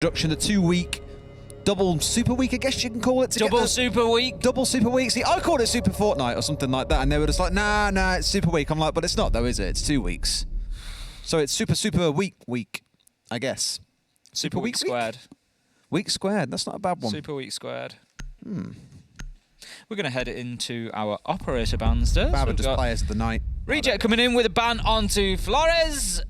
introduction, the 2-week double super week, I guess you can call it. Double super week? Double super week. See, I called it super fortnight or something like that, and they were just like, nah, it's super week. I'm like, but it's not though, is it? It's 2 weeks. So it's super week, I guess. Super week squared. Week squared, that's not a bad one. Super week squared. We're going to head into our operator bans. Favourite players of the night. Reject coming in with a ban onto Flores.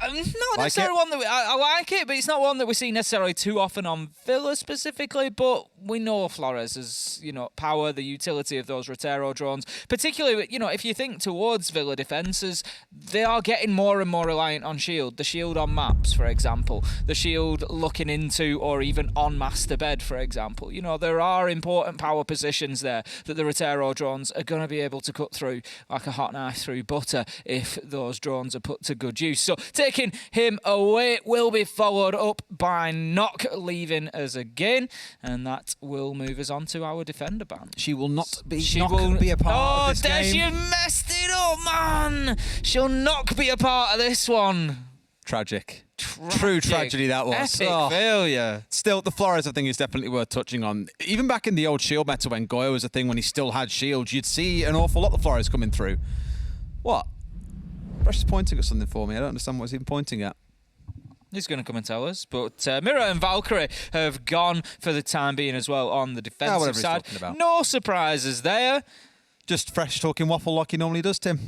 Not necessarily one that I like it, but it's not one that we see necessarily too often on Villa specifically. But we know Flores as, power, the utility of those Rotero drones. Particularly, if you think towards Villa defences, they are getting more and more reliant on shield. The shield on maps, for example. The shield looking into or even on master bed, for example. There are important power positions there that the Rotero drones are going to be able to cut through like a hot knife through butter if those drones are put to good use. So taking him away will be followed up by Knock leaving us again, and that will move us on to our defender ban. She will not be a part of this game. Oh, Des, you messed it up, man! She'll not be a part of this one. Tragic. True tragedy that was. Epic failure. Still, the Flores, I think, is definitely worth touching on. Even back in the old shield meta when Goyo was a thing, when he still had shields, you'd see an awful lot of Flores coming through. What? Fresh is pointing at something for me. I don't understand what he's even pointing at. He's going to come and tell us. But Mira and Valkyrie have gone for the time being as well on the defensive side. No surprises there. Just Fresh talking waffle like he normally does, Tim.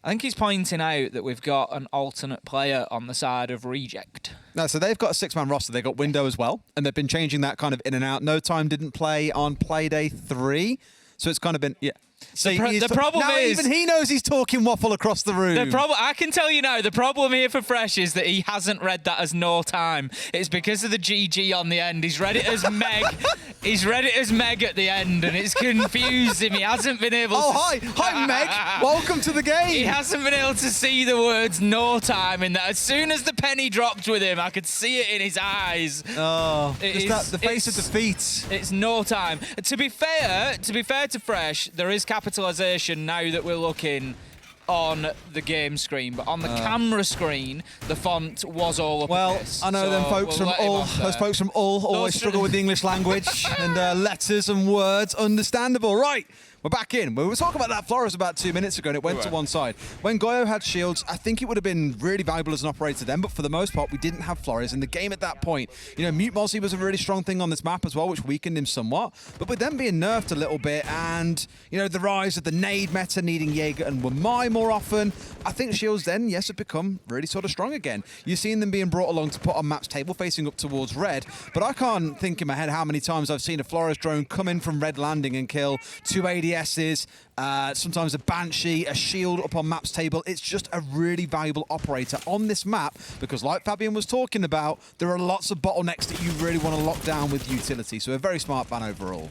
I think he's pointing out that we've got an alternate player on the side of Reject. No, so they've got a 6-man roster. They've got Window as well, and they've been changing that kind of in and out. No Time didn't play on Playday 3, so it's kind of been, yeah. So the problem is... even he knows he's talking waffle across the room. I can tell you now, the problem here for Fresh is that he hasn't read that as No Time. It's because of the GG on the end. He's read it as Meg. He's read it as Meg at the end, and it's confused him. He hasn't been able to... Hi, Meg. Welcome to the game. He hasn't been able to see the words No Time in that. As soon as the penny dropped with him, I could see it in his eyes. Oh, the face of defeat. It's No Time. To be fair to Fresh, there is capitalization now that we're looking on the game screen, but on the camera screen, the font was all up this. I know so them folks from Hull. Those folks from Hull always struggle with the English language and letters and words. Understandable, right? We're back in. We were talking about that Flores about 2 minutes ago, and it went to one side. When Goyo had shields, I think it would have been really valuable as an operator then, but for the most part, we didn't have Flores in the game at that point. Mute Mozzie was a really strong thing on this map as well, which weakened him somewhat. But with them being nerfed a little bit, and, the rise of the nade meta needing Jaeger and Wamai more often, I think shields then, yes, have become really sort of strong again. You've seen them being brought along to put on maps table facing up towards red, but I can't think in my head how many times I've seen a Flores drone come in from red landing and kill 2 ADSs, sometimes a Banshee, a shield up on maps table. It's just a really valuable operator on this map because, like Fabian was talking about, there are lots of bottlenecks that you really want to lock down with utility. So a very smart ban overall.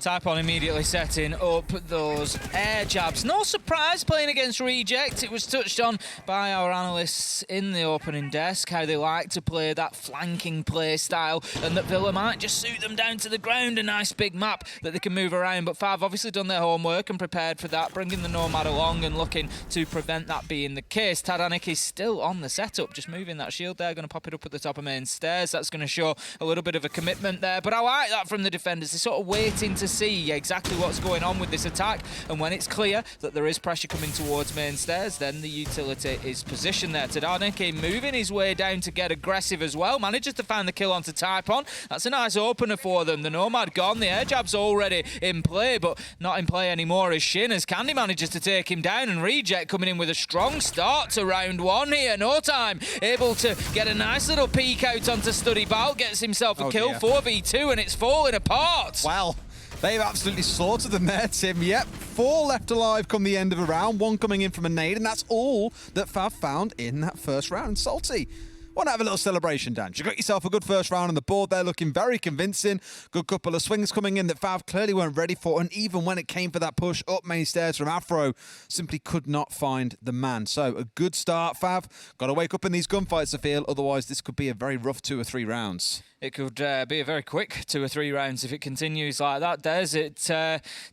Typon immediately setting up those air jabs. No surprise playing against Reject. It was touched on by our analysts in the opening desk, how they like to play that flanking play style and that Villa might just suit them down to the ground. A nice big map that they can move around. But Fav obviously done their homework and prepared for that, bringing the Nomad along and looking to prevent that being the case. Tadanik is still on the setup, just moving that shield there, going to pop it up at the top of main stairs. That's going to show a little bit of a commitment there, but I like that from the defenders. They're sort of waiting to see exactly what's going on with this attack, and when it's clear that there is pressure coming towards main stairs, then the utility is positioned there. Tadanik moving his way down to get aggressive as well, manages to find the kill onto Typon. That's a nice opener for them. The Nomad gone, the air jab's already in play, but not in play anymore is Shin, as Candy manages to take him down, and Reject coming in with a strong start to round 1 here. No Time able to get a nice little peek out onto Study Bout, gets himself a kill, 4v2, and it's falling apart. Well, they've absolutely slaughtered them there, Tim. Yep, 4 left alive come the end of a round, 1 coming in from a nade, and that's all that Fav found in that first round. Salty. Want to have a little celebration, Dan? You got yourself a good first round on the board there, looking very convincing. Good couple of swings coming in that Fav clearly weren't ready for, and even when it came for that push up main stairs from Afro, simply could not find the man. So a good start, Fav. Got to wake up in these gunfights, I feel, otherwise this could be a very rough 2 or 3 rounds. It could be a very quick 2 or 3 rounds if it continues like that, Des. It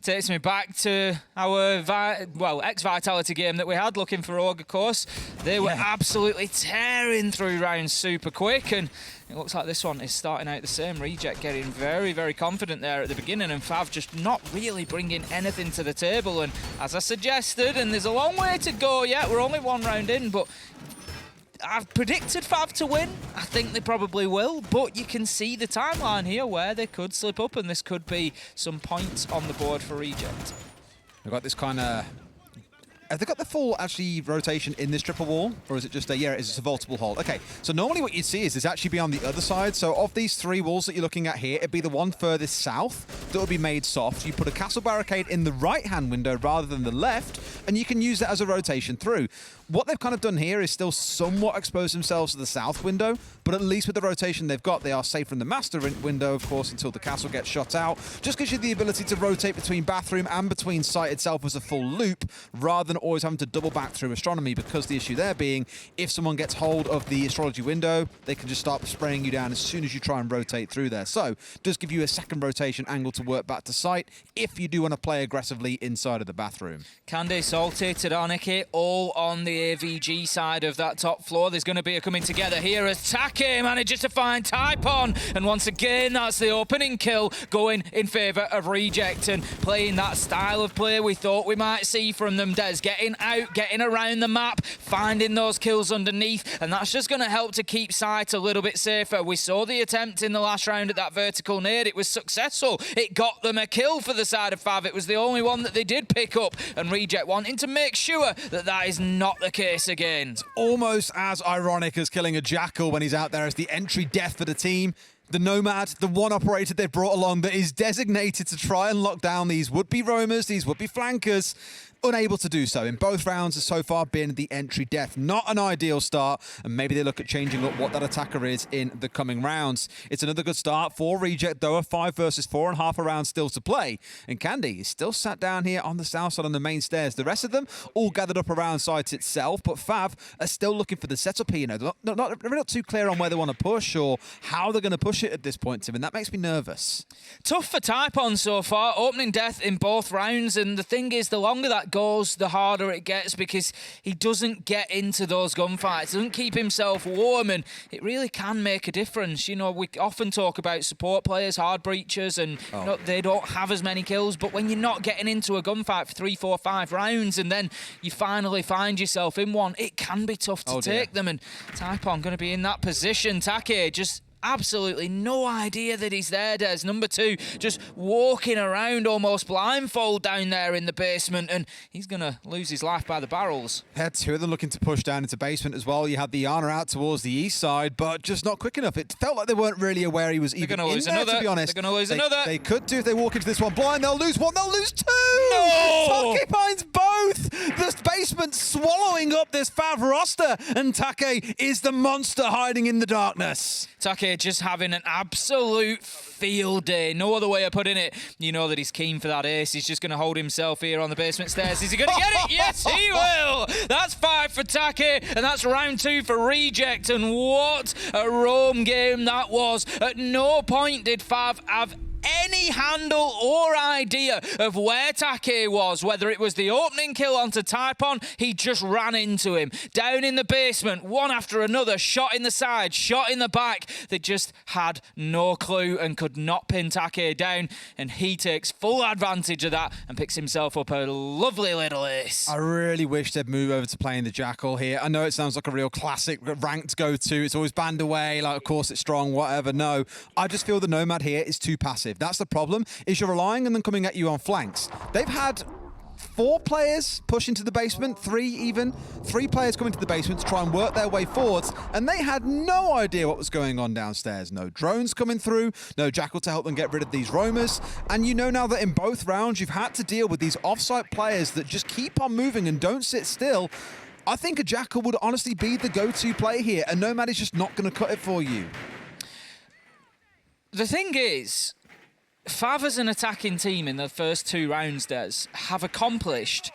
takes me back to our ex-Vitality game that we had looking for Org, of course. They were absolutely tearing through rounds super quick, and it looks like this one is starting out the same. Reject getting very, very confident there at the beginning, and FAV just not really bringing anything to the table. And as I suggested, and there's a long way to go yet, we're only 1 round in, but I've predicted FAV to win. I think they probably will, but you can see the timeline here where they could slip up, and this could be some points on the board for Reject. They've got this kind of... Have they got the full, actually, rotation in this triple wall? Or is it just a, it's a vaultable hold? Okay, so normally what you'd see is it's actually be on the other side. So of these 3 walls that you're looking at here, it'd be the one furthest south that would be made soft. You put a castle barricade in the right-hand window rather than the left, and you can use that as a rotation through. What they've kind of done here is still somewhat expose themselves to the south window, but at least with the rotation they've got, they are safe from the master window, of course, until the castle gets shot out. Just gives you the ability to rotate between bathroom and between site itself as a full loop, rather than always having to double back through astronomy, because the issue there being, if someone gets hold of the astrology window, they can just start spraying you down as soon as you try and rotate through there. So, does give you a second rotation angle to work back to site, if you do want to play aggressively inside of the bathroom. Candy, Salty, Taraniki, all on the AVG side of that top floor. There's going to be a coming together here as Take manages to find Typon, and once again that's the opening kill going in favour of Reject, and playing that style of play we thought we might see from them, Des. Getting out, getting around the map, finding those kills underneath, and that's just going to help to keep sight a little bit safer. We saw the attempt in the last round at that vertical nade. It was successful. It got them a kill for the side of FAV. It was the only one that they did pick up, and Reject wanting to make sure that that is not the case again. It's almost as ironic as killing a Jackal when he's out there as the entry death for the team. The Nomad, the one operator they've brought along that is designated to try and lock down these would-be roamers, these would-be flankers, unable to do so. In both rounds has so far been the entry death. Not an ideal start, and maybe they look at changing up what that attacker is in the coming rounds. It's another good start for Reject, though, a 5 versus 4.5 rounds still to play. And Candy is still sat down here on the south side on the main stairs. The rest of them all gathered up around site itself, but FAV are still looking for the setup here. You know, they're not too clear on where they want to push or how they're going to push it at this point, Tim, and that makes me nervous. Tough for Typon so far, opening death in both rounds, and the thing is, the longer that goes, the harder it gets, because he doesn't get into those gunfights, doesn't keep himself warm, and it really can make a difference. You know, we often talk about support players, hard breachers, and you know, they don't have as many kills, but when you're not getting into a gunfight for 3, 4, 5 rounds, and then you finally find yourself in one, it can be tough to take them, and Typon going to be in that position. Take just absolutely no idea that he's there, Des. Number 2 just walking around almost blindfold down there in the basement, and he's going to lose his life by the barrels. Had 2 of them looking to push down into basement as well. You had the Iana out towards the east side, but just not quick enough. It felt like they weren't really aware he was even in there, to be honest. They're going to lose another. They could do if they walk into this one blind. They'll lose 1, they'll lose 2! No! Take finds both! The basement swallowing up this FAV roster, and Take is the monster hiding in the darkness. Take just having an absolute field day. No other way of putting it. You know that he's keen for that ace. He's just going to hold himself here on the basement stairs. Is he going to get it? Yes, he will. That's 5 for Take, and that's round 2 for Reject. And what a roam game that was. At no point did FAV have any handle or idea of where Take was, whether it was the opening kill onto Typon, he just ran into him. Down in the basement, one after another, shot in the side, shot in the back. They just had no clue and could not pin Take down, and he takes full advantage of that and picks himself up a lovely little ace. I really wish they'd move over to playing the Jackal here. I know it sounds like a real classic ranked go-to. It's always banned away, like, of course it's strong, whatever. No, I just feel the Nomad here is too passive. That's the problem, is you're relying on them coming at you on flanks. They've had 4 players push into the basement, 3 even. 3 players come into the basement to try and work their way forwards, and they had no idea what was going on downstairs. No drones coming through, no Jackal to help them get rid of these roamers, and you know now that in both rounds you've had to deal with these off-site players that just keep on moving and don't sit still. I think a Jackal would honestly be the go-to play here, and Nomad is just not going to cut it for you. The thing is, FAV as an attacking team in the first 2 rounds, Des, have accomplished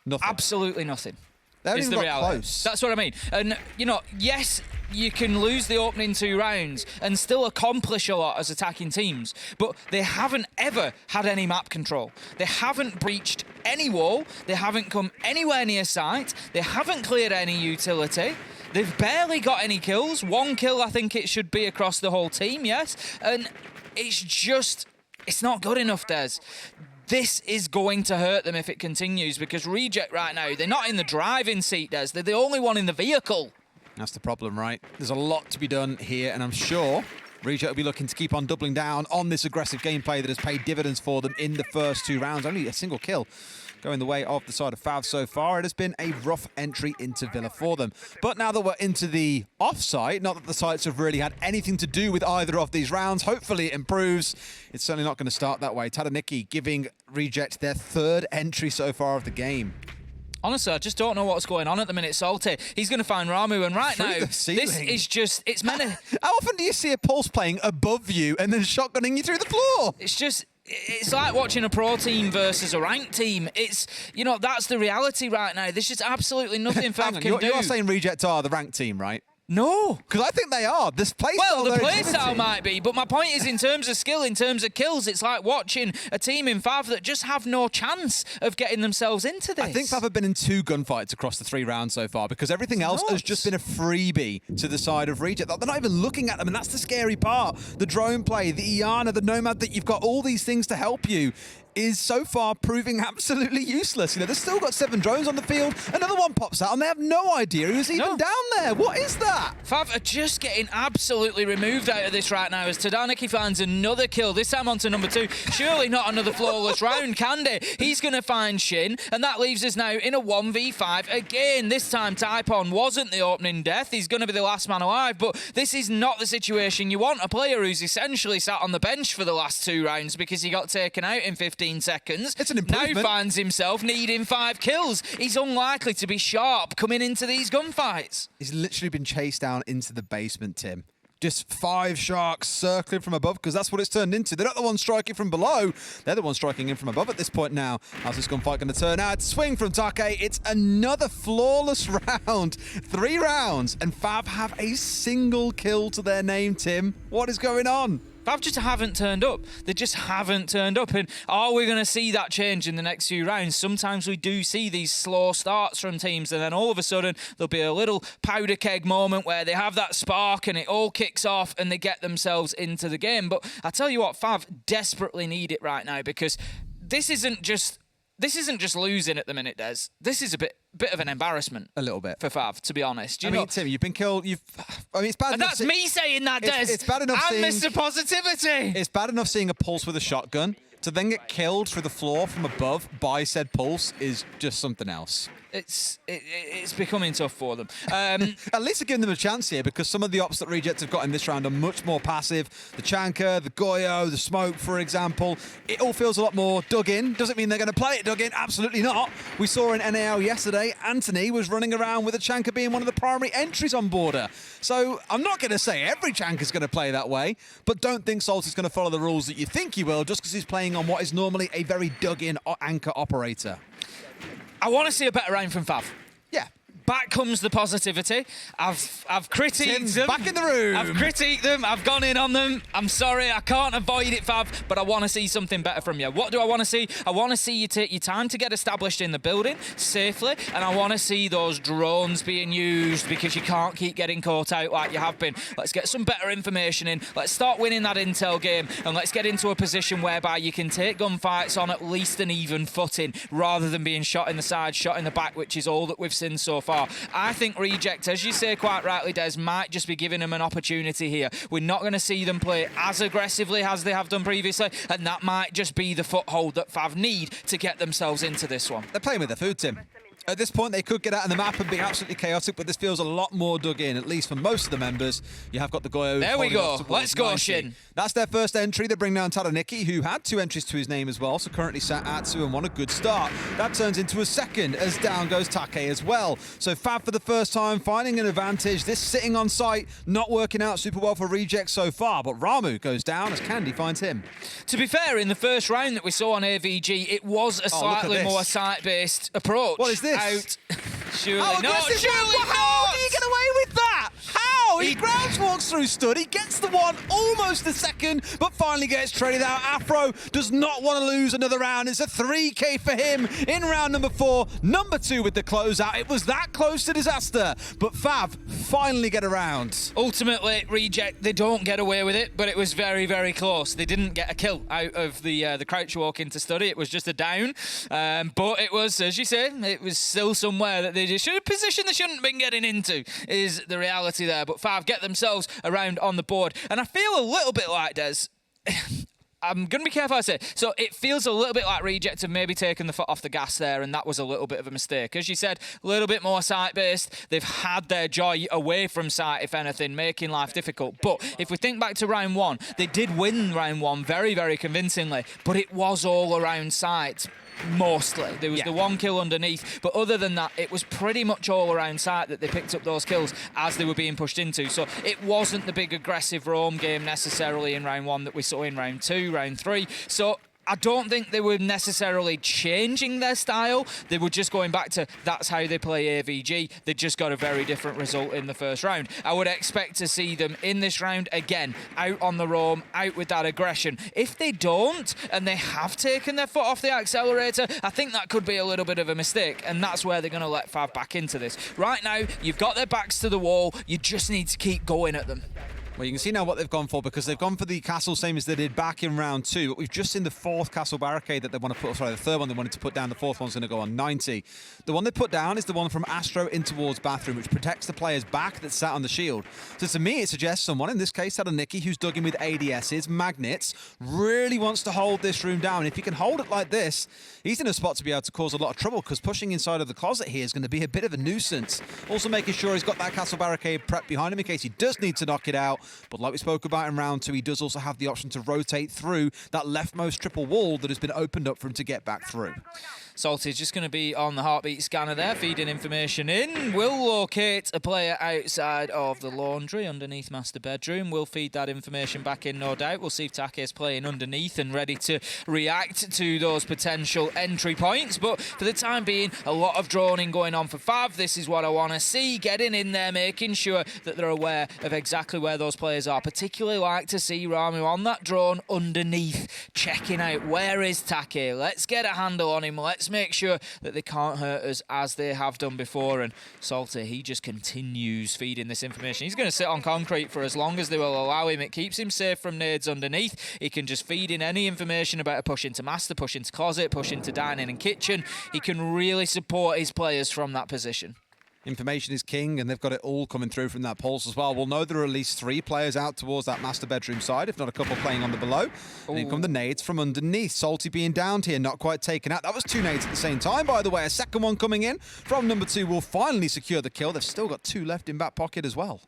nothing. Absolutely nothing. They haven't is even the got reality. close. That's what I mean. And, you know, yes, you can lose the opening 2 rounds and still accomplish a lot as attacking teams, but they haven't ever had any map control. They haven't breached any wall. They haven't come anywhere near site. They haven't cleared any utility. They've barely got any kills. 1 kill, I think it should be across the whole team, yes. And it's not good enough, Des. This is going to hurt them if it continues, because Reject right now, they're not in the driving seat, Des. They're the only one in the vehicle. That's the problem, right? There's a lot to be done here, and I'm sure Reject will be looking to keep on doubling down on this aggressive gameplay that has paid dividends for them in the first 2 rounds. Only a single kill going the way of the side of FAV so far. It has been a rough entry into Villa for them. But now that we're into the off-site, not that the sites have really had anything to do with either of these rounds, hopefully it improves. It's certainly not going to start that way. Tadaniki giving Reject their 3rd entry so far of the game. Honestly, I just don't know what's going on at the minute. Salty, he's going to find Ramu, and right now, this is just, it's meant to... How often do you see a Pulse playing above you and then shotgunning you through the floor? It's like watching a pro team versus a ranked team. It's, you know, that's the reality right now. There's just absolutely nothing FAV can do. You're saying Reject are the ranked team, right? No. Because I think they are. This playstyle, well, the playstyle might be, but my point is in terms of skill, in terms of kills, it's like watching a team in FAV that just have no chance of getting themselves into this. I think FAV have been in 2 gunfights across the 3 rounds so far, because everything else has just been a freebie to the side of Reject. They're not even looking at them, and that's the scary part. The drone play, the Iana, the Nomad, that you've got all these things to help you, is so far proving absolutely useless. You know, they've still got 7 drones on the field. Another one pops out, and they have no idea who's even down there. What is that? FAV are just getting absolutely removed out of this right now as Tadaniki finds another kill, this time onto number 2. Surely not another flawless round, can they? He's going to find Shin, and that leaves us now in a 1v5 again. This time, Typon wasn't the opening death. He's going to be the last man alive, but this is not the situation you want. A player who's essentially sat on the bench for the last 2 rounds because he got taken out in 15 seconds. It's an improvement. Now finds himself needing 5 kills. He's unlikely to be sharp coming into these gunfights. He's literally been chased down into the basement, Tim. Just 5 sharks circling from above, because that's what it's turned into. They're not the ones striking from below. They're the ones striking in from above at this point now. How's this gunfight going to turn out? Swing from Take. It's another flawless round. 3 rounds, and FAV have a single kill to their name, Tim. What is going on? FAV just haven't turned up. They just haven't turned up. And are we going to see that change in the next few rounds? Sometimes we do see these slow starts from teams, and then all of a sudden there'll be a little powder keg moment where they have that spark and it all kicks off and they get themselves into the game. But I tell you what, FAV desperately need it right now, because this isn't just losing at the minute, Des. This is a bit of an embarrassment. A little bit. For FAV, to be honest. I mean, Tim, you've been killed. It's bad enough. And that's me saying that, Des. It's bad enough I'm seeing... Mr. Positivity. It's bad enough seeing a Pulse with a shotgun. To then get killed through the floor from above by said Pulse is just something else. It's becoming tough for them. At least they're giving them a chance here, because some of the ops that Reject have got in this round are much more passive. The Chanka, the Goyo, the Smoke, for example. It all feels a lot more dug in. Doesn't mean they're going to play it dug in. Absolutely not. We saw in NAL yesterday, Anthony was running around with a Chanka being one of the primary entries on border. So I'm not going to say every Chanka's going to play that way, but don't think Salt is going to follow the rules that you think he will just because he's playing on what is normally a very dug-in anchor operator. I want to see a better round from FAV. Yeah. Back comes the positivity. I've critiqued them. Back in the room. I've critiqued them. I've gone in on them. I'm sorry, I can't avoid it, FAV, but I want to see something better from you. What do I want to see? I want to see you take your time to get established in the building safely, and I want to see those drones being used, because you can't keep getting caught out like you have been. Let's get some better information in. Let's start winning that intel game, and let's get into a position whereby you can take gunfights on at least an even footing, rather than being shot in the side, shot in the back, which is all that we've seen so far. I think Reject, as you say quite rightly, Des, might just be giving them an opportunity here. We're not going to see them play as aggressively as they have done previously, and that might just be the foothold that FAV need to get themselves into this one. They're playing with their food, Tim. At this point, they could get out on the map and be absolutely chaotic, but this feels a lot more dug in, at least for most of the members. You have got the Goyo. There we go. Let's go, 90. Shin. That's their first entry. They bring down Tadaniki, who had 2 entries to his name as well, so currently sat at 2 and 1. A good start. That turns into a second, as down goes Take as well. So FAV for the first time finding an advantage. This sitting on site, not working out super well for Reject so far, but Ramu goes down as Candy finds him. To be fair, in the first round that we saw on AVG, it was a slightly more site-based approach. What is this? Surely How not. aggressive? Surely How not. did he get away with that? How? He He- ground walks through Stud. He gets the one almost a second, but finally gets traded out. Afro does not want to lose another round. It's a 3K for him in round number 4. Number 2 with the closeout. It was that close to disaster, but FAV finally get around. Ultimately, Reject, they don't get away with it, but it was very, very close. They didn't get a kill out of the crouch walk into Study. It was just a down, but it was, as you say, it was still somewhere that they just should have positioned they shouldn't have been getting into, is the reality there. But FAV get themselves around on the board, and I feel a little bit like Des. I'm going to be careful I say. So it feels a little bit like Reject have maybe taken the foot off the gas there, and that was a little bit of a mistake. As you said, a little bit more site-based. They've had their joy away from site, if anything, making life difficult. But if we think back to round 1, they did win round 1 very, very convincingly, but it was all around site. Mostly. There was the one kill underneath, but other than that, it was pretty much all around site that they picked up those kills as they were being pushed into. So it wasn't the big aggressive roam game necessarily in round 1 that we saw in round 2, round 3. So I don't think they were necessarily changing their style. They were just going back to that's how they play AVG. They just got a very different result in the first round. I would expect to see them in this round again, out on the roam, out with that aggression. If they don't, and they have taken their foot off the accelerator, I think that could be a little bit of a mistake, and that's where they're going to let FAV back into this. Right now, you've got their backs to the wall. You just need to keep going at them. Well, you can see now what they've gone for, because they've gone for the castle same as they did back in round 2. But we've just seen the 4th castle barricade that they want to put, sorry, the 3rd one they wanted to put down. The 4th one's going to go on 90. The one they put down is the one from Astro in towards Bathroom, which protects the player's back that sat on the shield. So to me, it suggests someone, in this case, Nicky, who's dug in with ADSs, magnets, really wants to hold this room down. If he can hold it like this, he's in a spot to be able to cause a lot of trouble, because pushing inside of the closet here is going to be a bit of a nuisance. Also making sure he's got that castle barricade prepped behind him in case he does need to knock it out. But like we spoke about in round 2, he does also have the option to rotate through that leftmost triple wall that has been opened up for him to get back through. Salty's just going to be on the heartbeat scanner there, feeding information in. Will locate a player outside of the laundry underneath master bedroom. We'll feed that information back in, no doubt. We'll see if Take's playing underneath and ready to react to those potential entry points. But for the time being, a lot of droning going on for FAV. This is what I want to see. Getting in there, making sure that they're aware of exactly where those players are. Particularly like to see Ramu on that drone underneath, checking out where is Take. Let's get a handle on him. Let's make sure that they can't hurt us as they have done before. And Salty, he just continues feeding this information. He's going to sit on concrete for as long as they will allow him. It keeps him safe from nades underneath. He can just feed in any information about a push into master, push into closet, push into dining and kitchen. He can really support his players from that position. Information is king, and they've got it all coming through from that pulse as well. We'll know there are at least 3 players out towards that master bedroom side, if not a couple playing on the below. And then come the nades from underneath. Salty being downed here, not quite taken out. That was 2 nades at the same time, by the way. A second one coming in from number 2 will finally secure the kill. They've still got 2 left in back pocket as well.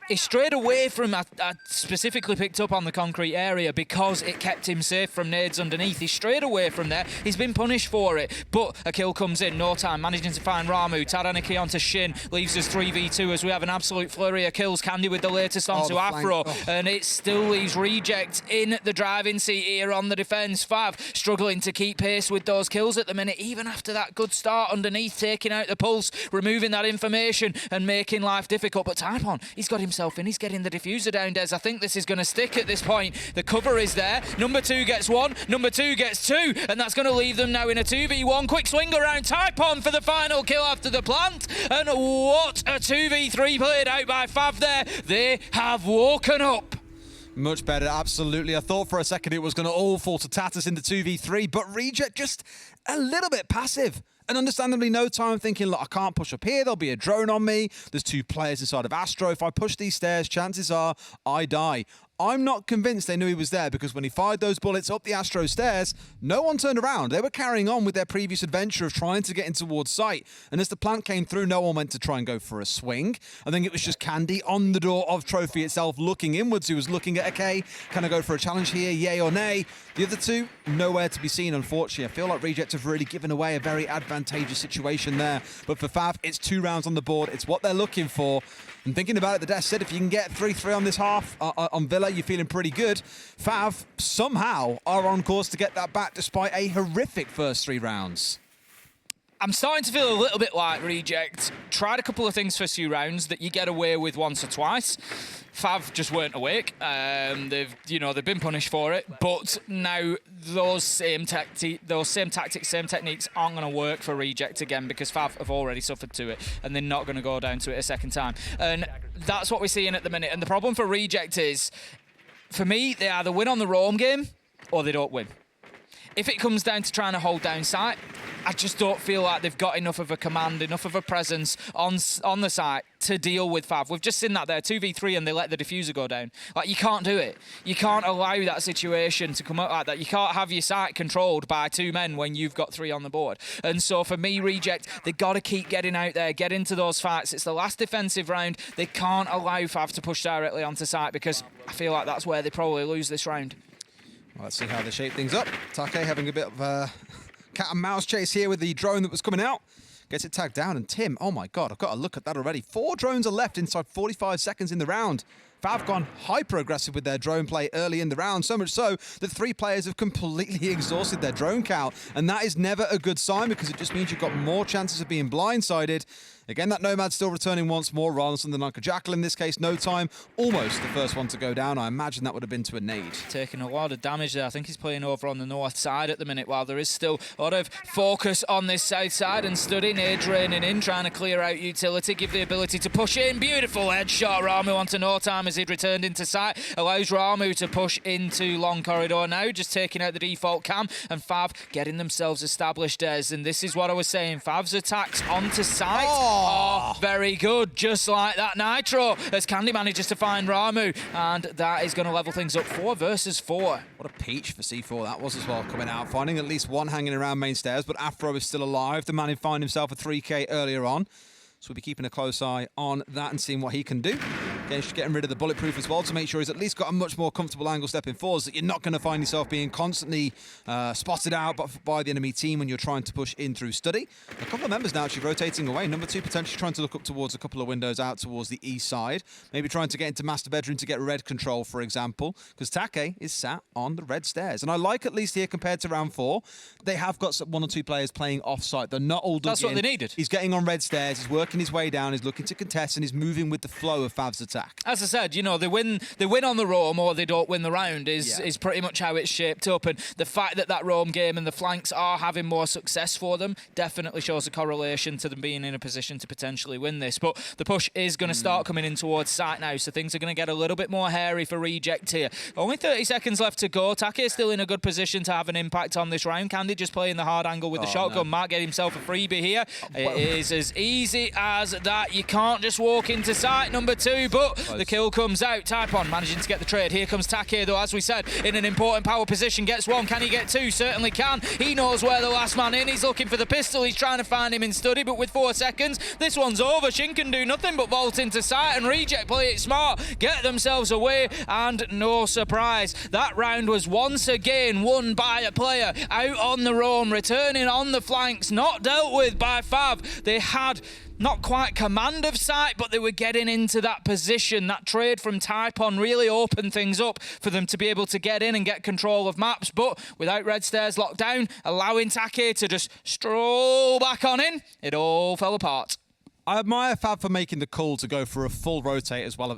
He strayed away from, I specifically picked up on the concrete area because it kept him safe from nades underneath. He strayed away from there. He's been punished for it, but a kill comes in, no time, managing to find Ramu. Taraniki onto Shin, leaves us 3v2 as we have an absolute flurry of kills. Candy with the latest onto Afro, and it still leaves Reject in the driving seat here on the defence. FAV struggling to keep pace with those kills at the minute, even after that good start underneath, taking out the pulse, removing that information and making life difficult. But Typon, he's got himself in. He's getting the diffuser down, Des. I think this is going to stick at this point. The cover is there. Number 2 gets 1. Number 2 gets 2. And that's going to leave them now in a 2v1. Quick swing around Typon for the final kill after the plant. And what a 2v3 played out by FAV there. They have woken up. Much better, absolutely. I thought for a second it was going to all fall to tatters in the 2v3, but Reject just a little bit passive. And understandably, no time thinking, look, I can't push up here. There'll be a drone on me. There's 2 players inside of Astro. If I push these stairs, chances are I die. I'm not convinced they knew he was there, because when he fired those bullets up the Astro stairs, no one turned around. They were carrying on with their previous adventure of trying to get in towards sight. And as the plant came through, no one went to try and go for a swing. I think it was just Candy on the door of Trophy itself, looking inwards. He was looking at, okay, can I go for a challenge here, yay or nay? The other 2, nowhere to be seen, unfortunately. I feel like Reject have really given away a very advantageous situation there. But for FAV, it's 2 rounds on the board. It's what they're looking for. And thinking about it, the desk said if you can get 3-3 on this half on Villa, you're feeling pretty good. FAV somehow are on course to get that back despite a horrific first 3 rounds. I'm starting to feel a little bit like Reject tried a couple of things for 2 rounds that you get away with once or twice. FAV just weren't awake. They've been punished for it, but now those same tactics, same techniques aren't going to work for Reject again because FAV have already suffered to it, and they're not going to go down to it a second time. And that's what we're seeing at the minute. And the problem for Reject is, for me, they either win on the roam game or they don't win. If it comes down to trying to hold down site, I just don't feel like they've got enough of a command, enough of a presence on the site to deal with FAV. We've just seen that there, 2v3, and they let the diffuser go down. Like, you can't do it. You can't allow that situation to come out like that. You can't have your site controlled by 2 men when you've got 3 on the board. And so for me, Reject, they've got to keep getting out there, get into those fights. It's the last defensive round. They can't allow FAV to push directly onto site because I feel like that's where they probably lose this round. Well, let's see how they shape things up. Take having a bit of a cat and mouse chase here with the drone that was coming out. Gets it tagged down, and Tim, oh my God, I've got to look at that already. 4 drones are left inside 45 seconds in the round. FAV gone hyper-aggressive with their drone play early in the round, so much so that 3 players have completely exhausted their drone count, and that is never a good sign because it just means you've got more chances of being blindsided. Again, that Nomad still returning once more rather than something like a Jackal in this case. No time, almost the first one to go down. I imagine that would have been to a nade. Taking a lot of damage there. I think he's playing over on the north side at the minute while there is still a lot of focus on this south side, and Study nade draining in, trying to clear out utility, give the ability to push in. Beautiful headshot. Ramu onto no time as he'd returned into sight. Allows Ramu to push into long corridor now, just taking out the default cam, and FAV getting themselves established as. And this is what I was saying. FAV's attacks onto sight. Oh, very good, just like that Nitro, as Candy manages to find Ramu, and that is going to level things up 4 versus 4. What a peach for C4 that was as well, coming out, finding at least one hanging around main stairs, but Afro is still alive. The man who found himself a 3K earlier on. So we'll be keeping a close eye on that and seeing what he can do. Getting rid of the bulletproof as well to make sure he's at least got a much more comfortable angle stepping forward, so that you're not going to find yourself being constantly spotted out by the enemy team when you're trying to push in through Study. A couple of members now actually rotating away. Number 2 potentially trying to look up towards a couple of windows out towards the east side. Maybe trying to get into master bedroom to get red control, for example, because Take is sat on the red stairs. And I like at least here compared to round 4, they have got 1 or 2 players playing off-site. They're not all dug in. That's what they needed. He's getting on red stairs, he's working his way down, he's looking to contest, and he's moving with the flow of FAV's attack. As I said, they win on the roam or they don't win the round is pretty much how it's shaped up. And the fact that roam game and the flanks are having more success for them definitely shows a correlation to them being in a position to potentially win this. But the push is going to start coming in towards site now, so things are going to get a little bit more hairy for Reject here. Only 30 seconds left to go. Take is still in a good position to have an impact on this round. Candy just playing the hard angle with the shotgun. No. Mark get himself a freebie here. It is as easy as that. You can't just walk into site number 2, but the kill comes out. Typon managing to get the trade. Here comes Take, though, as we said, in an important power position. Gets 1. Can he get 2? Certainly can. He knows where the last man in. He's looking for the pistol. He's trying to find him in Study, but with 4 seconds, this one's over. Shin can do nothing but vault into sight, and Reject play it smart, get themselves away, and no surprise. That round was once again won by a player out on the roam, returning on the flanks, not dealt with by FAV. They had not quite command of sight, but they were getting into that position. That trade from Typon really opened things up for them to be able to get in and get control of maps, but without red stairs locked down, allowing Take to just stroll back on in, it all fell apart. I admire FAV for making the call to go for a full rotate as well,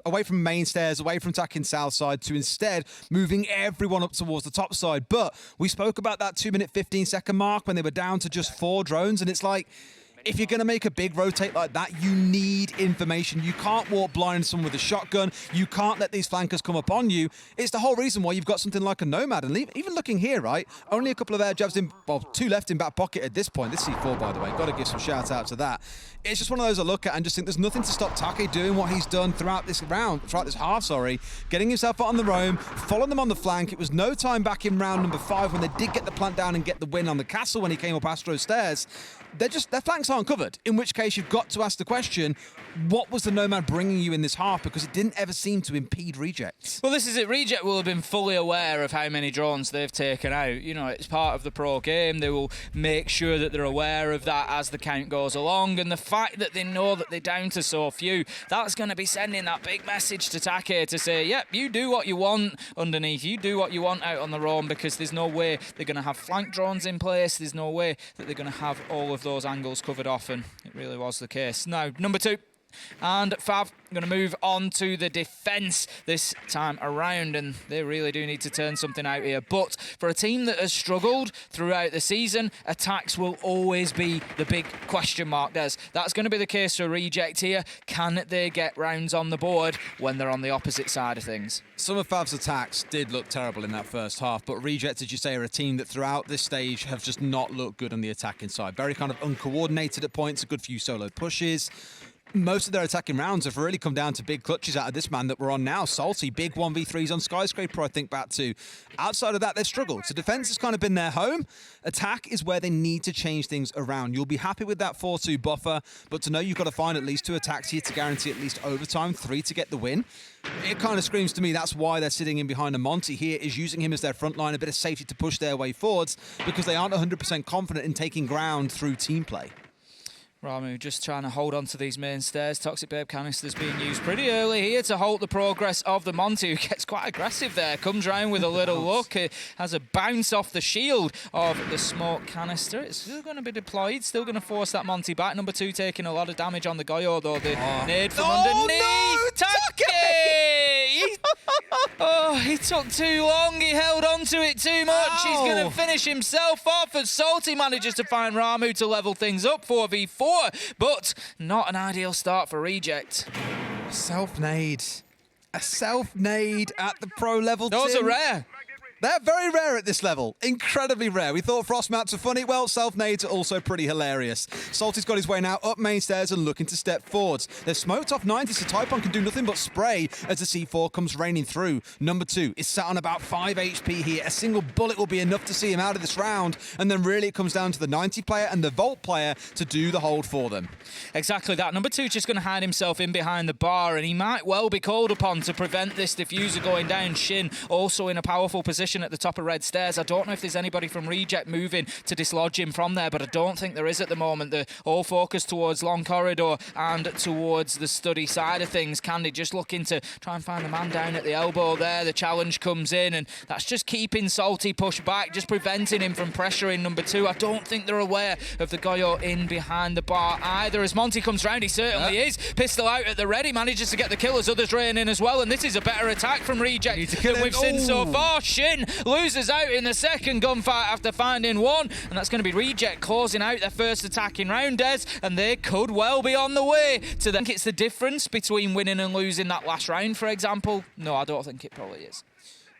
away from main stairs, away from attacking south side, to instead moving everyone up towards the top side. But we spoke about that 2-minute 15-second mark when they were down to just 4 drones, and it's like, if you're going to make a big rotate like that, you need information. You can't walk blind into someone with a shotgun. You can't let these flankers come up on you. It's the whole reason why you've got something like a Nomad. And even looking here, right, only a couple of air jabs in, well, 2 left in back pocket at this point. This C4, by the way, got to give some shout out to that. It's just one of those I look at and just think there's nothing to stop Take doing what he's done throughout this half, getting himself out on the roam, following them on the flank. It was no time back in round number 5 when they did get the plant down and get the win on the castle when he came up Astro stairs. their flanks aren't covered, in which case you've got to ask the question, what was the Nomad bringing you in this half? Because it didn't ever seem to impede Reject. Well, this is it. Reject will have been fully aware of how many drones they've taken out. You know, it's part of the pro game. They will make sure that they're aware of that as the count goes along. And the fact that they know that they're down to so few, that's going to be sending that big message to Take to say, yep, you do what you want underneath. You do what you want out on the roam, because there's no way they're going to have flank drones in place. There's no way that they're going to have all of those angles covered off, and it really was the case. Now, number 2. And FAV going to move on to the defence this time around, and they really do need to turn something out here. But for a team that has struggled throughout the season, attacks will always be the big question mark, Des. That's going to be the case for Reject here. Can they get rounds on the board when they're on the opposite side of things? Some of FAV's attacks did look terrible in that first half, but Reject, as you say, are a team that throughout this stage have just not looked good on the attacking side. Very kind of uncoordinated at points, a good few solo pushes. Most of their attacking rounds have really come down to big clutches out of this man that we're on now. Salty, big 1v3s on Skyscraper, I think, back to. Outside of that, they've struggled. So defense has kind of been their home. Attack is where they need to change things around. You'll be happy with that 4-2 buffer, but to know you've got to find at least 2 attacks here to guarantee at least overtime, 3 to get the win. It kind of screams to me that's why they're sitting in behind a Monty here, is using him as their front line, a bit of safety to push their way forwards, because they aren't 100% confident in taking ground through team play. Ramu just trying to hold on to these main stairs. Toxic Babe canisters being used pretty early here to halt the progress of the Monty, who gets quite aggressive there. Comes round with a little look. It has a bounce off the shield of the smoke canister. It's still going to be deployed. Still going to force that Monty back. Number 2 taking a lot of damage on the Goyo, though. The nade from underneath. No, Take! Oh, he took too long. He held on to it too much. Ow. He's going to finish himself off as Salty manages to find Ramu to level things up 4v4, but not an ideal start for Reject. Self-nade. A self-nade at the pro level. Those are rare. They're very rare at this level. Incredibly rare. We thought frost mats were funny. Well, self-nades are also pretty hilarious. Salty's got his way now up main stairs and looking to step forwards. They're smoked off 90, so Typon can do nothing but spray as the C4 comes raining through. Number 2 is sat on about 5 HP here. A single bullet will be enough to see him out of this round, and then really it comes down to the 90 player and the Volt player to do the hold for them. Exactly that. Number 2 just going to hide himself in behind the bar, and he might well be called upon to prevent this diffuser going down. Shin also in a powerful position at the top of red stairs. I don't know if there's anybody from Reject moving to dislodge him from there, but I don't think there is at the moment. They're all focused towards long corridor and towards the study side of things. Candy just looking to try and find the man down at the elbow there. The challenge comes in, and that's just keeping Salty pushed back, just preventing him from pressuring number 2. I don't think they're aware of the Goyo in behind the bar either. As Monty comes round, he certainly is. Pistol out at the ready, manages to get the kill as others rain in as well, and this is a better attack from Reject than we've seen so far. Shin loses out in the second gunfight after finding one, and that's going to be Reject closing out their first attacking round, Des, and they could well be on the way to the... I think it's the difference between winning and losing that last round, for example. No, I don't think it probably is.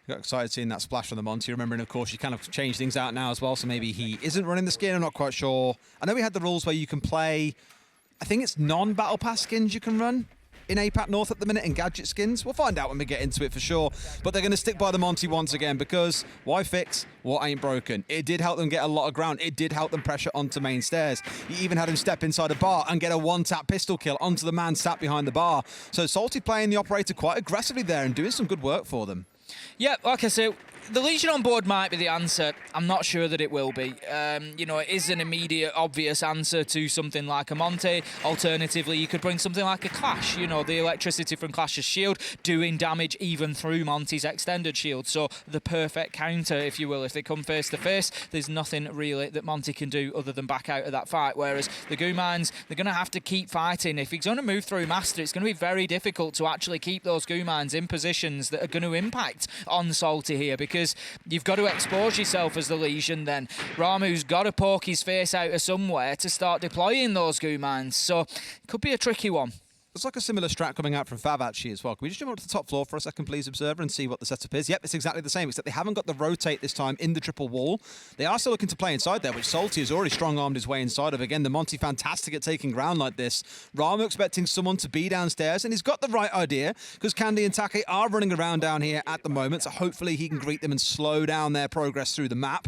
Got excited seeing that splash from the Monty. Remembering, of course, you kind of changed things out now as well, so maybe he isn't running the skin. I'm not quite sure. I know we had the rules where you can play, I think it's non-Battle Pass skins you can run in APAC North at the minute, and gadget skins. We'll find out when we get into it for sure. But they're going to stick by the Monty once again, because why fix what ain't broken? It did help them get a lot of ground. It did help them pressure onto main stairs. He even had him step inside a bar and get a one-tap pistol kill onto the man sat behind the bar. So Salty playing the operator quite aggressively there and doing some good work for them. Yeah, like I say, the Legion on board might be the answer. I'm not sure that it will be. You know, it is an immediate, obvious answer to something like a Monte. Alternatively, you could bring something like a Clash. You know, the electricity from Clash's shield doing damage even through Monty's extended shield. So the perfect counter, if you will. If they come face to face, there's nothing really that Monty can do other than back out of that fight. Whereas the Goo Mines, they're going to have to keep fighting. If he's going to move through Master, it's going to be very difficult to actually keep those Goo Mines in positions that are going to impact on Salty here, because you've got to expose yourself as the Legion then. Ramu's got to poke his face out of somewhere to start deploying those Goo Mines, so it could be a tricky one. There's like a similar strat coming out from FAV actually as well. Can we just jump up to the top floor for a second, please, Observer, and see what the setup is? Yep, it's exactly the same, except they haven't got the rotate this time in the triple wall. They are still looking to play inside there, which Salty has already strong-armed his way inside of. Again, the Monty fantastic at taking ground like this. Ramu expecting someone to be downstairs, and he's got the right idea, because Candy and Take are running around down here at the moment, so hopefully he can greet them and slow down their progress through the map.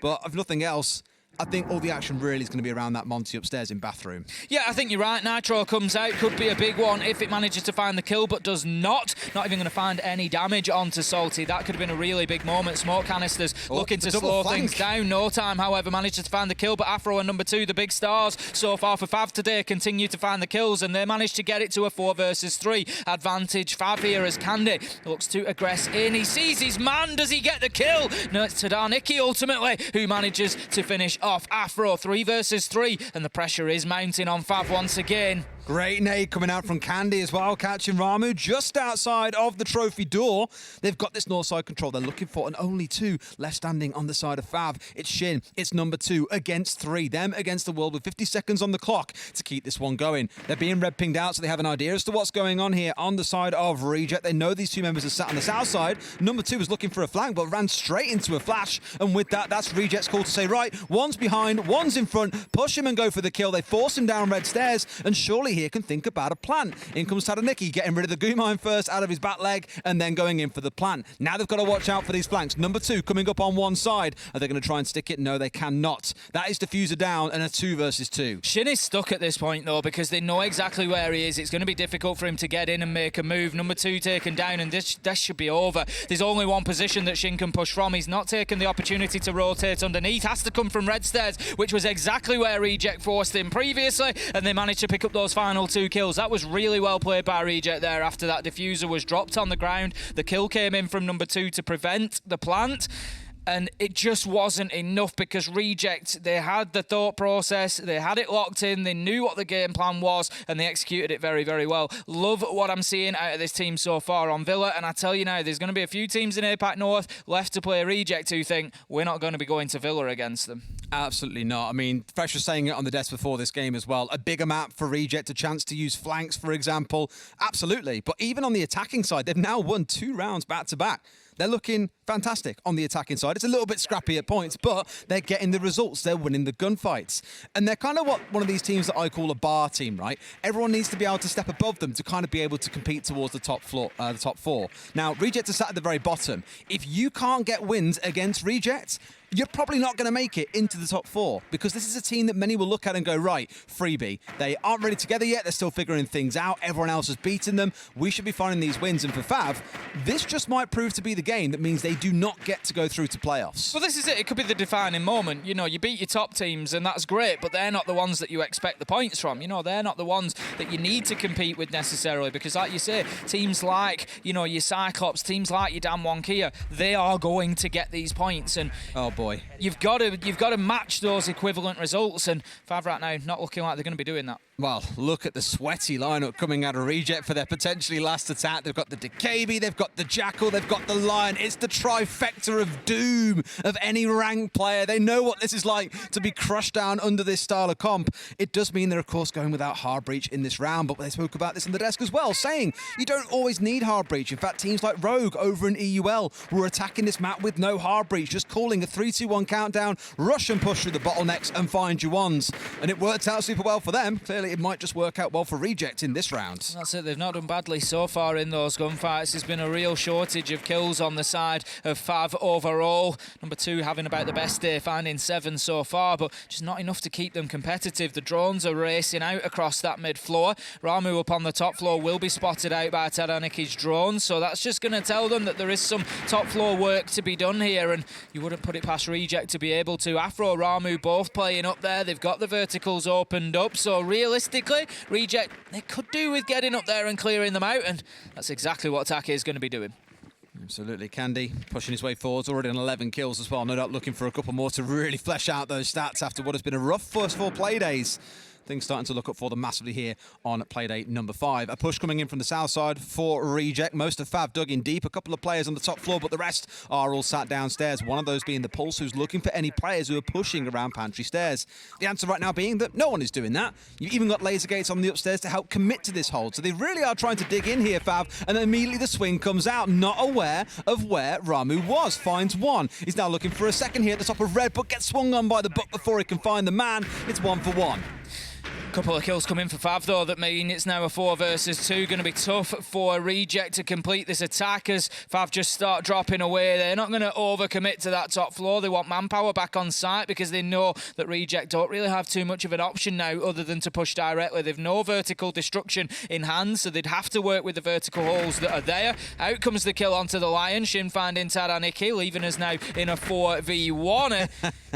But if nothing else, I think all the action really is going to be around that Monty upstairs in bathroom. Yeah, I think you're right. Nitro comes out, could be a big one if it manages to find the kill, but does not. Not even going to find any damage onto Salty. That could have been a really big moment. Smoke canisters looking to slow things down. No time, however, manages to find the kill, but Afro and number 2, the big stars so far for FAV today, continue to find the kills, and they managed to get it to a 4 versus 3 advantage. FAV here as Candy looks to aggress in. He sees his man. Does he get the kill? No, it's Tadarniki ultimately who manages to finish off Afro. 3 versus 3, and the pressure is mounting on FAV once again. Great nade coming out from Candy as well, catching Ramu just outside of the trophy door. They've got this north side control they're looking for, and only 2 left standing on the side of FAV. It's Shin, it's number 2 against 3. Them against the world with 50 seconds on the clock to keep this one going. They're being red pinged out, so they have an idea as to what's going on here on the side of Reject. They know these 2 members are sat on the south side. Number 2 was looking for a flank, but ran straight into a flash, and with that, that's Reject's call to say, right, one's behind, one's in front, push him and go for the kill. They force him down red stairs, and surely here can think about a plan. In comes Tadarniki, getting rid of the goo mine first out of his back leg, and then going in for the plant. Now they've got to watch out for these flanks. Number 2 coming up on one side. Are they going to try and stick it? No, they cannot. That is Diffuser down, and a 2 versus 2. Shin is stuck at this point, though, because they know exactly where he is. It's going to be difficult for him to get in and make a move. Number 2 taken down, and this should be over. There's only one position that Shin can push from. He's not taken the opportunity to rotate underneath. Has to come from red stairs, which was exactly where Reject forced him previously, and they managed to pick up those final 2 kills. That was really well played by Reject there after that diffuser was dropped on the ground. The kill came in from number 2 to prevent the plant. And it just wasn't enough because Reject, they had the thought process, they had it locked in, they knew what the game plan was, and they executed it very, very well. Love what I'm seeing out of this team so far on Villa, and I tell you now, there's going to be a few teams in APAC North left to play Reject who think we're not going to be going to Villa against them. Absolutely not. I mean, Fresh was saying it on the desk before this game as well. A bigger map for Reject, a chance to use flanks, for example. Absolutely. But even on the attacking side, they've now won 2 rounds back-to-back. They're looking fantastic on the attacking side. It's a little bit scrappy at points, but they're getting the results. They're winning the gunfights. And they're kind of one of these teams that I call a bar team, right? Everyone needs to be able to step above them to kind of be able to compete towards the top 4. Now, Reject are sat at the very bottom. If you can't get wins against Reject, you're probably not going to make it into the top 4 because this is a team that many will look at and go, right, freebie. They aren't really together yet. They're still figuring things out. Everyone else has beaten them. We should be finding these wins. And for FAV, this just might prove to be the game that means they do not get to go through to playoffs. Well, this is it. It could be the defining moment. You know, you beat your top teams and that's great, but they're not the ones that you expect the points from. You know, they're not the ones that you need to compete with necessarily because, like you say, teams like, you know, your Cyclops, teams like your Dan Wonkia, they are going to get these points. And oh boy, you've got to match those equivalent results, and FAV right now not looking like they're going to be doing that. Well, look at the sweaty lineup coming out of Reject for their potentially last attack. They've got the Decabi, they've got the Jackal, they've got the Lion. It's the trifecta of doom of any ranked player. They know what this is like to be crushed down under this style of comp. It does mean they're, of course, going without Hard Breach in this round, but they spoke about this on the desk as well, saying you don't always need Hard Breach. In fact, teams like Rogue over in EUL were attacking this map with no Hard Breach, just calling a 3-2-1 countdown, rush and push through the bottlenecks and find you ones. And it worked out super well for them. Clearly, it might just work out well for Reject in this round. That's it. They've not done badly so far in those gunfights. There's been a real shortage of kills on the side of FAV overall. Number 2 having about the best day, finding 7 so far, but just not enough to keep them competitive. The drones are racing out across that mid floor. Ramu up on the top floor will be spotted out by Tadarniki's drone, so that's just going to tell them that there is some top floor work to be done here, and you wouldn't put it past Reject to be able to. Afro, Ramu both playing up there. They've got the verticals opened up, so realistically, Reject, they could do with getting up there and clearing them out, and that's exactly what Taki is going to be doing. Absolutely. Candy pushing his way forwards, already on 11 kills as well. No doubt looking for a couple more to really flesh out those stats after what has been a rough first 4 play days. Things starting to look up for them massively here on Playdate number 5. A push coming in from the south side for Reject. Most of FAV dug in deep. A couple of players on the top floor, but the rest are all sat downstairs. One of those being the Pulse, who's looking for any players who are pushing around Pantry Stairs. The answer right now being that no one is doing that. You've even got laser gates on the upstairs to help commit to this hold. So they really are trying to dig in here, FAV, and then immediately the swing comes out, not aware of where Ramu was. Finds one. He's now looking for a second here at the top of red, but gets swung on by the buck before he can find the man. It's 1 for 1. Couple of kills come in for FAV though that mean it's now a 4 versus 2. Going to be tough for Reject to complete this attack as FAV just start dropping away. They're not going to overcommit to that top floor. They want manpower back on site because they know that Reject don't really have too much of an option now other than to push directly. They've no vertical destruction in hand, so they'd have to work with the vertical holes that are there. Out comes the kill onto the Lion. Shin finding Taraniki, leaving us now in a 4v1.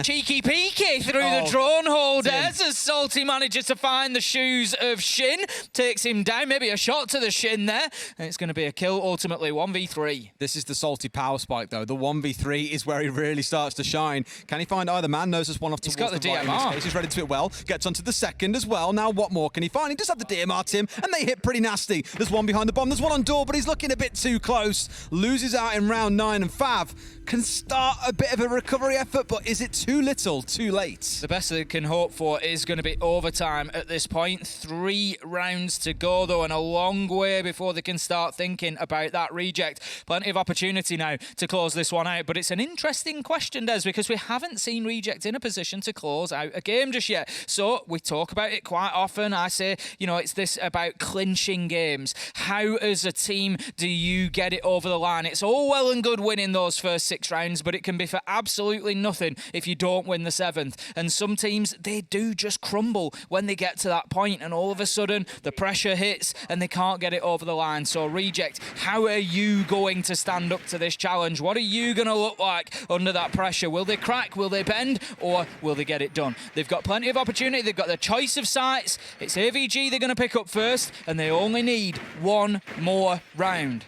Cheeky peeky through the drone hole. There's a Salty manager to find the shoes of Shin. Takes him down, maybe a shot to the shin there. And it's going to be a kill, ultimately 1v3. This is the Salty power spike, though. The 1v3 is where he really starts to shine. Can he find either man? Knows us one off towards got the right in this DMR. case. He's ready to do it well. Gets onto the second as well. Now what more can he find? He does have the DMR, Tim, and they hit pretty nasty. There's one behind the bomb. There's one on door, but he's looking a bit too close. Loses out in round 9, and FAV can start a bit of a recovery effort, but is it too little, too late? The best they can hope for is going to be overtime at this point. 3 rounds to go, though, and a long way before they can start thinking about that Reject. Plenty of opportunity now to close this one out, but it's an interesting question, Des, because we haven't seen Reject in a position to close out a game just yet. So we talk about it quite often. I say, you know, it's this about clinching games. How, as a team, do you get it over the line? It's all well and good winning those first 6 rounds, but it can be for absolutely nothing if you don't win the 7th. And some teams, they do just crumble when they get to that point, and all of a sudden the pressure hits and they can't get it over the line. So Reject, how are you going to stand up to this challenge? What are you going to look like under that pressure? Will they crack? Will they bend? Or will they get it done? They've got plenty of opportunity. They've got their choice of sites. It's AVG they're going to pick up first, and they only need 1 more round.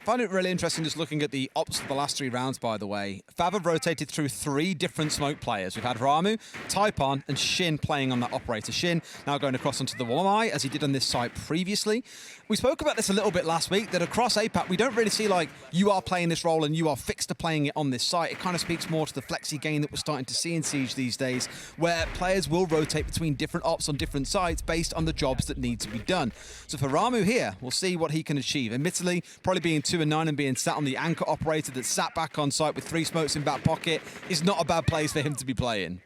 I find it really interesting just looking at the ops for the last 3 rounds, by the way. FAV have rotated through 3 different smoke players. We've had Ramu, Taipon, and Shin playing on that operator. Shin now going across onto the Wamai, as he did on this site previously. We spoke about this a little bit last week, that across APAC, we don't really see like, you are playing this role and you are fixed to playing it on this site. It kind of speaks more to the flexi game that we're starting to see in Siege these days, where players will rotate between different ops on different sites based on the jobs that need to be done. So for Ramu here, we'll see what he can achieve. Admittedly, probably being 2 and 9 and being sat on the anchor operator that sat back on site with 3 smokes in back pocket is not a bad place for him to be playing.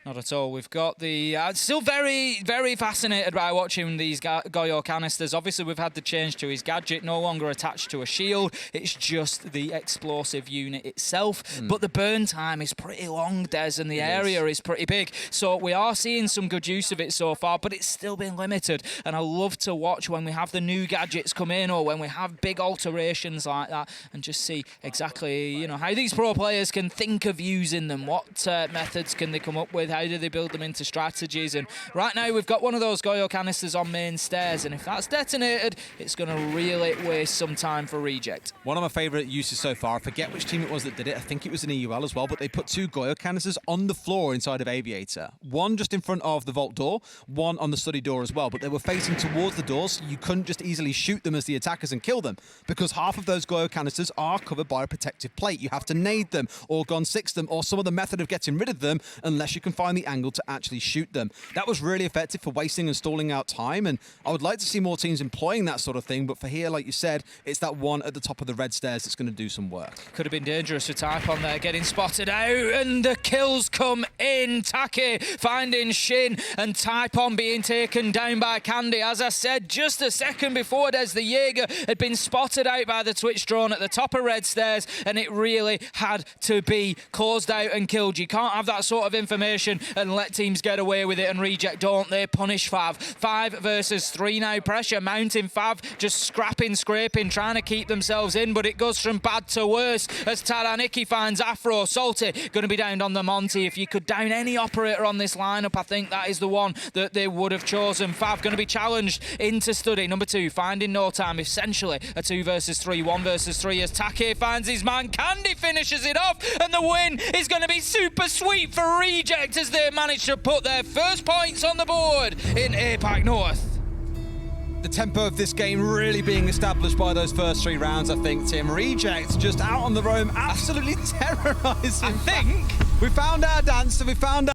Not at all. We've got the... still very, very fascinated by watching these Goyo canisters. Obviously, we've had the change to his gadget, no longer attached to a shield. It's just the explosive unit itself. But the burn time is pretty long, Des, and the area is pretty big. So we are seeing some good use of it so far, but it's still been limited. And I love to watch when we have the new gadgets come in or when we have big alterations like that and just see exactly, you know, how these pro players can think of using them. What methods can they come up with? How do they build them into strategies? And right now we've got one of those Goyo canisters on main stairs, and if that's detonated, it's going to really waste some time for Reject. One of my favourite uses so far, I forget which team it was that did it, I think it was in EUL as well, but they put 2 Goyo canisters on the floor inside of Aviator. One just in front of the vault door, one on the study door as well, but they were facing towards the door, so you couldn't just easily shoot them as the attackers and kill them, because half of those Goyo canisters are covered by a protective plate. You have to nade them, or gun 6 them, or some other method of getting rid of them, unless you can find the angle to actually shoot them. That was really effective for wasting and stalling out time, and I would like to see more teams employing that sort of thing, but for here, like you said, it's that one at the top of the red stairs that's going to do some work. Could have been dangerous for Taipon there, getting spotted out, and the kills come in. Take finding Shin, and Taipon being taken down by Candy. As I said just a second before, Des, the Jaeger had been spotted out by the Twitch drone at the top of red stairs, and it really had to be closed out and killed. You can't have that sort of information and let teams get away with it, and Reject don't. They punish FAV. 5 versus 3 now. Pressure mounting. FAV just scrapping, scraping, trying to keep themselves in, but it goes from bad to worse as Taraniki finds Afro. Salty going to be downed on the Monty. If you could down any operator on this lineup, I think that is the one that they would have chosen. FAV going to be challenged into study. Number 2 finding no time. Essentially a 2 versus 3, 1 versus 3 as Take finds his man. Candy finishes it off, and the win is going to be super sweet for Reject as they managed to put their first points on the board in APAC North. The tempo of this game really being established by those first 3 rounds, I think, Tim. Reject just out on the roam, absolutely terrorising. I think we found our dancer, we found